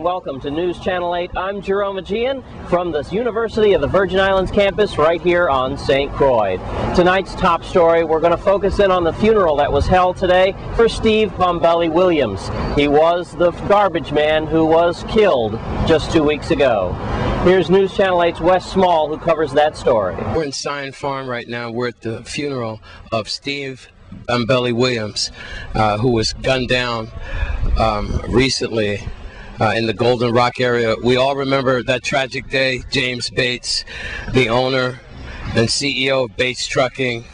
welcome to News Channel 8. I'm Jerome Aegean from the University of the Virgin Islands campus right here on St. Croix. Tonight's top story, we're going to focus in on the funeral that was held today for Steve Bombelli Williams. He was the garbage man who was killed just 2 weeks ago. Here's News Channel 8's Wes Small, who covers that story. We're in Scion Farm right now. We're at the funeral of Steve Bombelli Williams, who was gunned down recently in the Golden Rock area. We all remember that tragic day. James Bates, the owner and CEO of Bates Trucking.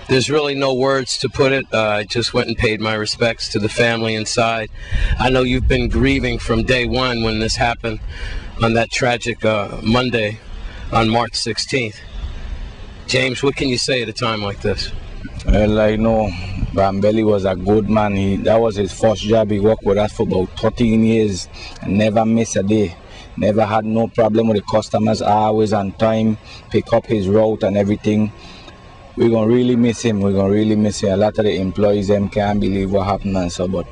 There's really no words to put it. I just went and paid my respects to the family inside. I know you've been grieving from day one when this happened on that tragic Monday on March 16th. James, what can you say at a time like this? Well, I know Bombelli was a good man. That was his first job. He worked with us for about 13 years and never missed a day. Never had no problem with the customers, always on time, pick up his route and everything. We're going to really miss him. We're going to really miss him. A lot of the employees them can't believe what happened and so, but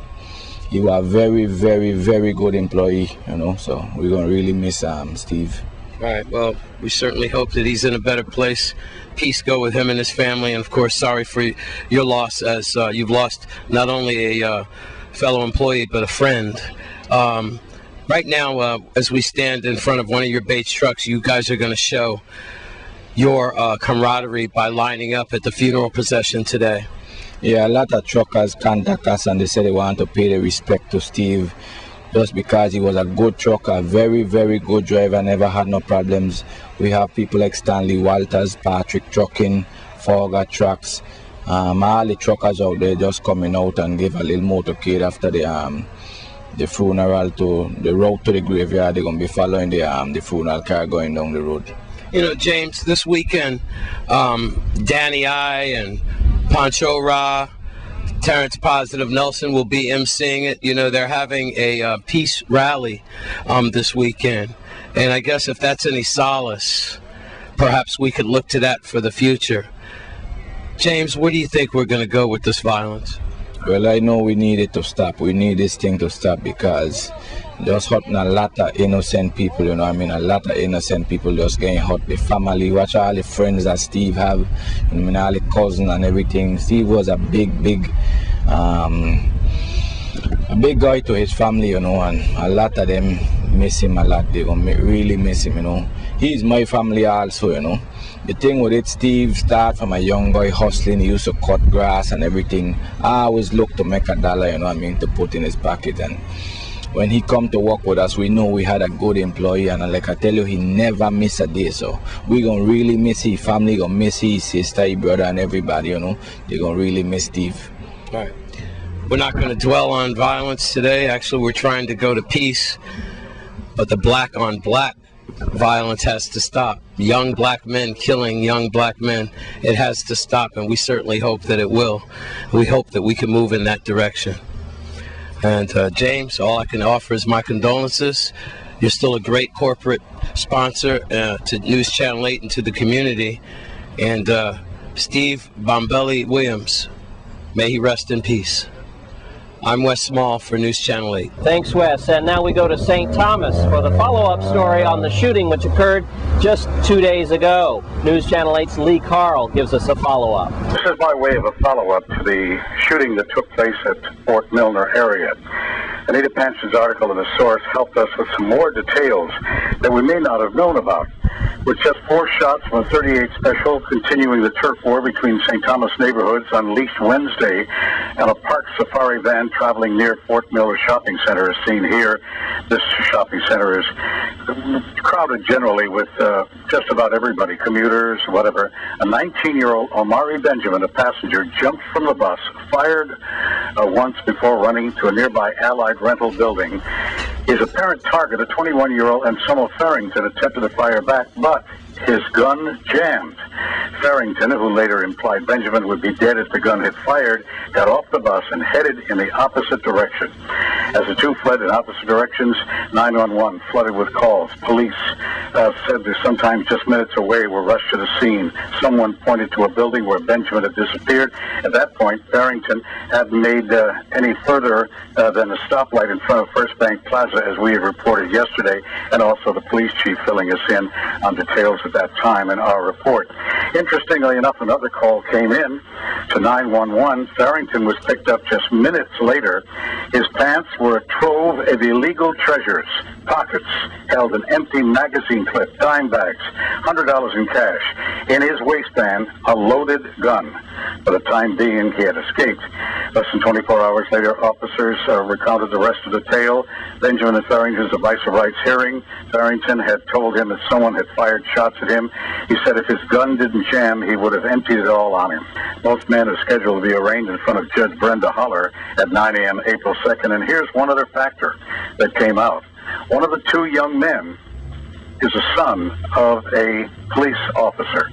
he was a very, very, very good employee, you know, so we're going to really miss Steve. All right, well, we certainly hope that he's in a better place. Peace go with him and his family, and of course, sorry for your loss, as you've lost not only a fellow employee, but a friend. Right now, as we stand in front of one of your Bates trucks, you guys are going to show your camaraderie by lining up at the funeral procession today. Yeah, a lot of truckers contact us and they say they want to pay the respect to Steve just because he was a good trucker, very, very good driver, never had no problems. We have people like Stanley Walters, Patrick Trucking, Forger Trucks, all the truckers out there just coming out and give a little motorcade after the funeral to the road to the graveyard. They're going to be following the funeral car going down the road. You know, James, this weekend, Danny I and Pancho Ra, Terrence Positive Nelson will be emceeing it. You know, they're having a peace rally this weekend. And I guess if that's any solace, perhaps we could look to that for the future. James, where do you think we're going to go with this violence? Well, I know we need it to stop. We need this thing to stop because just hurting a lot of innocent people, you know what I mean? A lot of innocent people just getting hurt. The family, watch all the friends that Steve have, you know what I mean, all the cousins and everything. Steve was a big guy to his family, you know, and a lot of them miss him a lot. They're going to really miss him, you know. He's my family also, you know. The thing with it, Steve started from a young boy hustling. He used to cut grass and everything. I always look to make a dollar, you know what I mean, to put in his pocket. And when he come to work with us, we know we had a good employee, and like I tell you, he never missed a day. So we're going to really miss his family, going to miss his sister, his brother, and everybody, you know. They're going to really miss Steve. All right. We're not going to dwell on violence today. Actually, we're trying to go to peace. But the black on black violence has to stop. Young black men killing young black men. It has to stop, and we certainly hope that it will. We hope that we can move in that direction. And James, all I can offer is my condolences. You're still a great corporate sponsor to News Channel 8 and to the community. And Steve Bombelli Williams, may he rest in peace. I'm Wes Small for News Channel 8. Thanks, Wes. And now we go to St. Thomas for the follow-up story on the shooting which occurred just 2 days ago. News Channel 8's Lee Carl gives us a follow-up. This is by way of a follow-up to the shooting that took place at Fort Milner area. Anita Panson's article in The Source helped us with some more details that we may not have known about. With just 4 shots from a .38 special continuing the turf war between St. Thomas neighborhoods unleashed Wednesday, and a park safari van traveling near Fort Miller Shopping Center is seen here. This shopping center is crowded generally with just about everybody, commuters, whatever. A 19-year-old Omari Benjamin, a passenger, jumped from the bus, fired once before running to a nearby Allied rental building. His apparent target, a 21-year-old Anselmo Farrington, attempted to fire back, but but his gun jammed. Farrington, who later implied Benjamin would be dead if the gun had fired, got off the bus and headed in the opposite direction. As the two fled in opposite directions, 911 flooded with calls. Police said they're sometimes just minutes away were rushed to the scene. Someone pointed to a building where Benjamin had disappeared. At that point, Farrington hadn't made any further than a stoplight in front of First Bank Plaza, as we had reported yesterday, and also the police chief filling us in on details at that time in our report. Interestingly enough, another call came in to 911. Farrington was picked up just minutes later. His pants were a trove of illegal treasures. Pockets held an empty magazine clip, dime bags, $100 in cash. In his waistband, a loaded gun. For the time being, he had escaped. Less than 24 hours later, officers recounted the rest of the tale. Benjamin and Farrington's advice of rights hearing. Farrington had told him that someone had fired shots at him. He said if his gun didn't jam, he would have emptied it all on him. Both men are scheduled to be arraigned in front of Judge Brenda Holler at 9 a.m. April 2nd. And here's one other factor that came out. One of the two young men is a son of a police officer.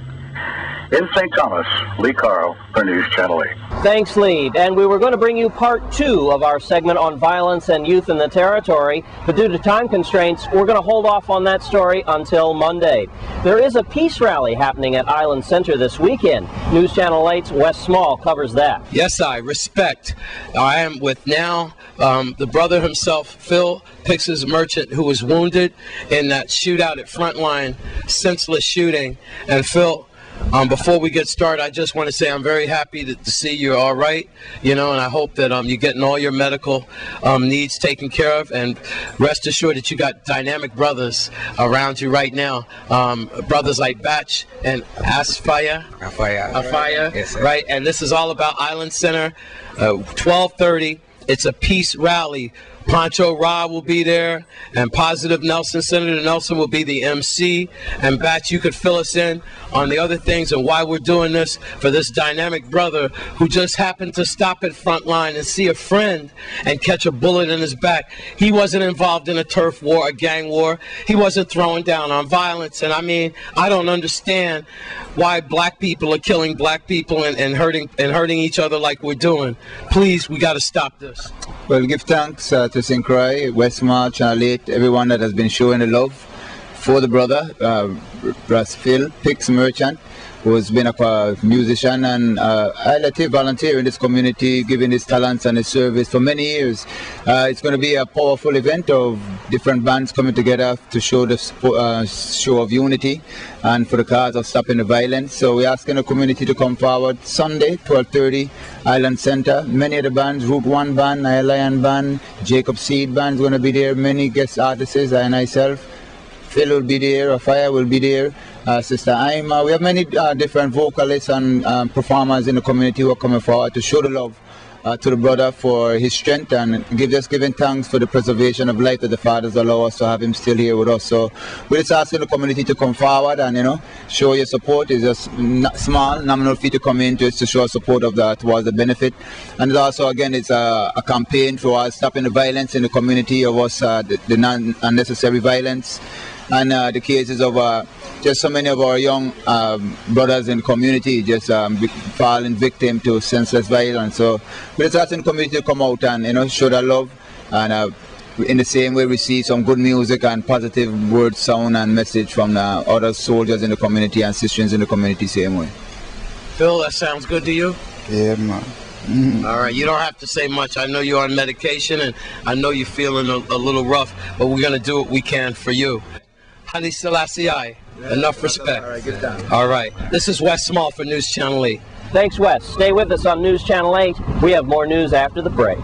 In St. Thomas, Lee Carl for News Channel 8. Thanks, Lee. And we were going to bring you part 2 of our segment on violence and youth in the territory, but due to time constraints, we're going to hold off on that story until Monday. There is a peace rally happening at Island Center this weekend. News Channel 8's Wes Small covers that. Yes, I respect. I am with now the brother himself, Phil Pix's Merchant, who was wounded in that shootout at Frontline, senseless shooting. And Phil, before we get started, I just want to say I'm very happy to see you're all right, you know, and I hope that you're getting all your medical needs taken care of, and rest assured that you got dynamic brothers around you right now, brothers like Batch and Afaya, Yes, right? And this is all about Island Center, 12:30. It's a peace rally. Poncho Ra will be there, and Positive Nelson, Senator Nelson will be the MC, and Batch, you could fill us in on the other things and why we're doing this for this dynamic brother who just happened to stop at Frontline and see a friend and catch a bullet in his back. He wasn't involved in a turf war, a gang war. He wasn't throwing down on violence, and I mean, I don't understand why black people are killing black people and hurting each other like we're doing. Please, we got to stop this. Well, give thanks to St. Croix, Westmar, Channel 8, everyone that has been showing the love for the brother, Phil Pix Merchant, who has been a musician and a volunteer in this community, giving his talents and his service for many years. It's going to be a powerful event of different bands coming together to show the show of unity and for the cause of stopping the violence. So we're asking the community to come forward Sunday, 12:30, Island Center. Many of the bands, Route 1 band, Lion band, Jacob Seed band is going to be there. Many guest artists, I and myself. Phil will be there, Afaya will be there, Sister Aima. We have many different vocalists and performers in the community who are coming forward to show the love to the brother for his strength and giving thanks for the preservation of life that the fathers allow us to have him still here with us. So we're just asking the community to come forward and, you know, show your support. It's just small, nominal fee to come in to show support of that towards the benefit. And it's also, again, it's a campaign for us stopping the violence in the community of us, the non-unnecessary violence. And the cases of just so many of our young brothers in the community just falling victim to senseless violence. So we're just asking the community to come out and, you know, show that love. And in the same way, we see some good music and positive word, sound, and message from the other soldiers in the community and sisters in the community same way. Phil, that sounds good to you? Yeah, man. All right, you don't have to say much. I know you're on medication, and I know you're feeling a little rough, but we're going to do what we can for you. Haile Selassie I. Enough respect. All right, get down. All right. This is Wes Small for News Channel 8. Thanks, Wes. Stay with us on News Channel 8. We have more news after the break.